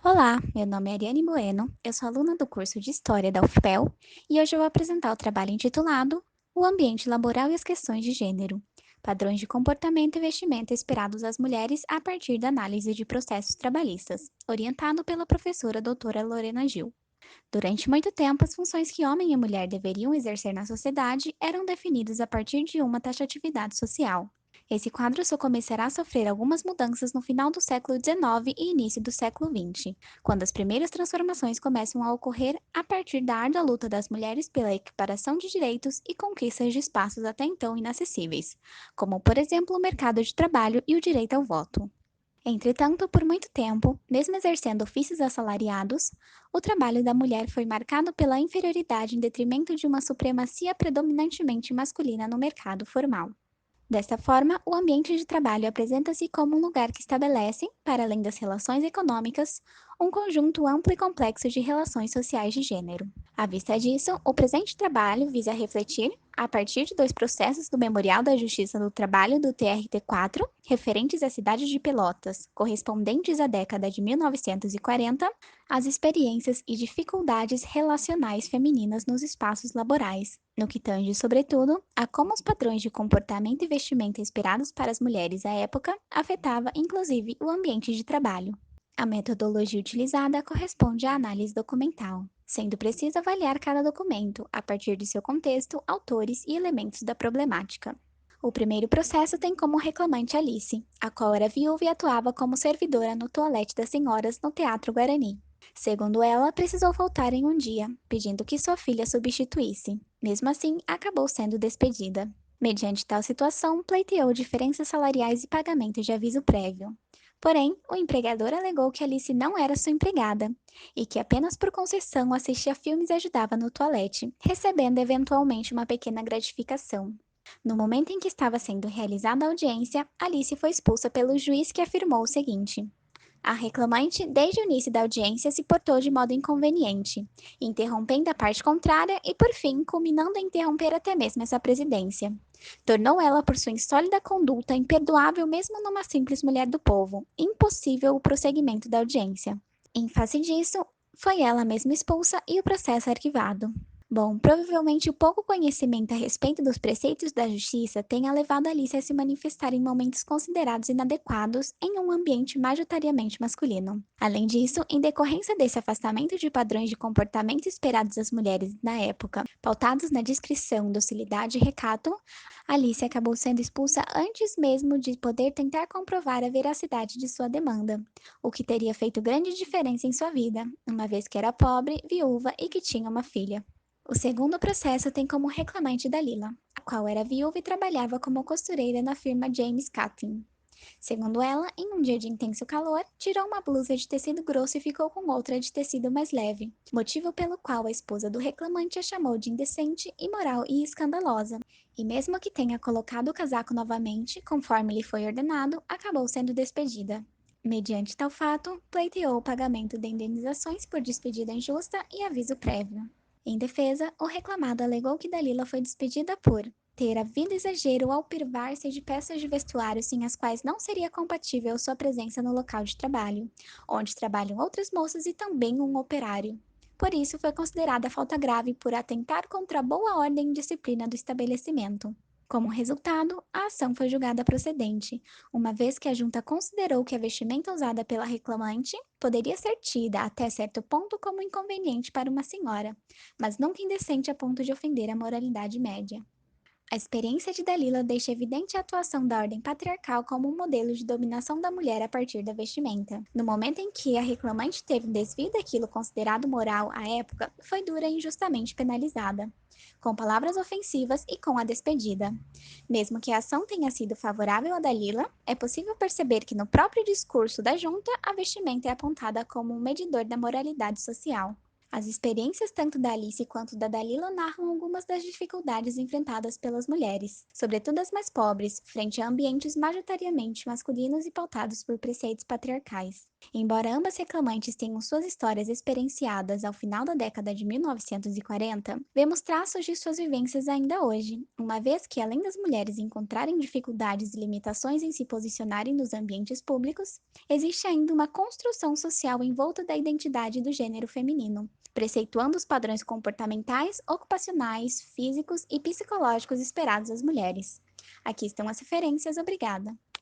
Olá, meu nome é Ariane Bueno, eu sou aluna do curso de História da UFPEL e hoje eu vou apresentar o trabalho intitulado O Ambiente Laboral e as Questões de Gênero, Padrões de Comportamento e Vestimenta Esperados às Mulheres a partir da análise de processos trabalhistas, orientado pela professora doutora Lorena Gil. Durante muito tempo, as funções que homem e mulher deveriam exercer na sociedade eram definidas a partir de uma taxatividade social. Esse quadro só começará a sofrer algumas mudanças no final do século XIX e início do século XX, quando as primeiras transformações começam a ocorrer a partir da árdua luta das mulheres pela equiparação de direitos e conquistas de espaços até então inacessíveis, como, por exemplo, o mercado de trabalho e o direito ao voto. Entretanto, por muito tempo, mesmo exercendo ofícios assalariados, o trabalho da mulher foi marcado pela inferioridade em detrimento de uma supremacia predominantemente masculina no mercado formal. Desta forma, o ambiente de trabalho apresenta-se como um lugar que estabelece, para além das relações econômicas, um conjunto amplo e complexo de relações sociais de gênero. À vista disso, o presente trabalho visa refletir, a partir de dois processos do Memorial da Justiça do Trabalho do TRT4, referentes à cidade de Pelotas, correspondentes à década de 1940, as experiências e dificuldades relacionais femininas nos espaços laborais, no que tange, sobretudo, a como os padrões de comportamento e vestimenta esperados para as mulheres à época afetava, inclusive, o ambiente de trabalho. A metodologia utilizada corresponde à análise documental, sendo preciso avaliar cada documento a partir de seu contexto, autores e elementos da problemática. O primeiro processo tem como reclamante Alice, a qual era viúva e atuava como servidora no toalete das senhoras no Teatro Guarani. Segundo ela, precisou faltar em um dia, pedindo que sua filha substituísse. Mesmo assim, acabou sendo despedida. Mediante tal situação, pleiteou diferenças salariais e pagamento de aviso prévio. Porém, o empregador alegou que Alice não era sua empregada e que apenas por concessão assistia filmes e ajudava no toalete, recebendo eventualmente uma pequena gratificação. No momento em que estava sendo realizada a audiência, Alice foi expulsa pelo juiz que afirmou o seguinte: a reclamante, desde o início da audiência, se portou de modo inconveniente, interrompendo a parte contrária e, por fim, culminando em interromper até mesmo essa presidência. Tornou ela, por sua insólita conduta, imperdoável mesmo numa simples mulher do povo, impossível o prosseguimento da audiência. Em face disso, foi ela mesma expulsa e o processo arquivado. Bom, provavelmente o pouco conhecimento a respeito dos preceitos da justiça tenha levado Alice a se manifestar em momentos considerados inadequados em um ambiente majoritariamente masculino. Além disso, em decorrência desse afastamento de padrões de comportamento esperados das mulheres na época, pautados na discrição, docilidade e recato, Alice acabou sendo expulsa antes mesmo de poder tentar comprovar a veracidade de sua demanda, o que teria feito grande diferença em sua vida, uma vez que era pobre, viúva e que tinha uma filha. O segundo processo tem como reclamante Dalila, a qual era viúva e trabalhava como costureira na firma James Catlin. Segundo ela, em um dia de intenso calor, tirou uma blusa de tecido grosso e ficou com outra de tecido mais leve, motivo pelo qual a esposa do reclamante a chamou de indecente, imoral e escandalosa. E mesmo que tenha colocado o casaco novamente, conforme lhe foi ordenado, acabou sendo despedida. Mediante tal fato, pleiteou o pagamento de indenizações por despedida injusta e aviso prévio. Em defesa, o reclamado alegou que Dalila foi despedida por ter havido exagero ao privar-se de peças de vestuário sem as quais não seria compatível sua presença no local de trabalho, onde trabalham outras moças e também um operário. Por isso, foi considerada falta grave por atentar contra a boa ordem e disciplina do estabelecimento. Como resultado, a ação foi julgada procedente, uma vez que a junta considerou que a vestimenta usada pela reclamante poderia ser tida até certo ponto como inconveniente para uma senhora, mas nunca indecente a ponto de ofender a moralidade média. A experiência de Dalila deixa evidente a atuação da ordem patriarcal como um modelo de dominação da mulher a partir da vestimenta. No momento em que a reclamante teve um desvio daquilo considerado moral à época, foi dura e injustamente penalizada, com palavras ofensivas e com a despedida. Mesmo que a ação tenha sido favorável a Dalila, é possível perceber que no próprio discurso da junta, a vestimenta é apontada como um medidor da moralidade social. As experiências tanto da Alice quanto da Dalila narram algumas das dificuldades enfrentadas pelas mulheres, sobretudo as mais pobres, frente a ambientes majoritariamente masculinos e pautados por preceitos patriarcais. Embora ambas reclamantes tenham suas histórias experienciadas ao final da década de 1940, vemos traços de suas vivências ainda hoje, uma vez que, além das mulheres encontrarem dificuldades e limitações em se posicionarem nos ambientes públicos, existe ainda uma construção social em volta da identidade do gênero feminino, preceituando os padrões comportamentais, ocupacionais, físicos e psicológicos esperados das mulheres. Aqui estão as referências, obrigada.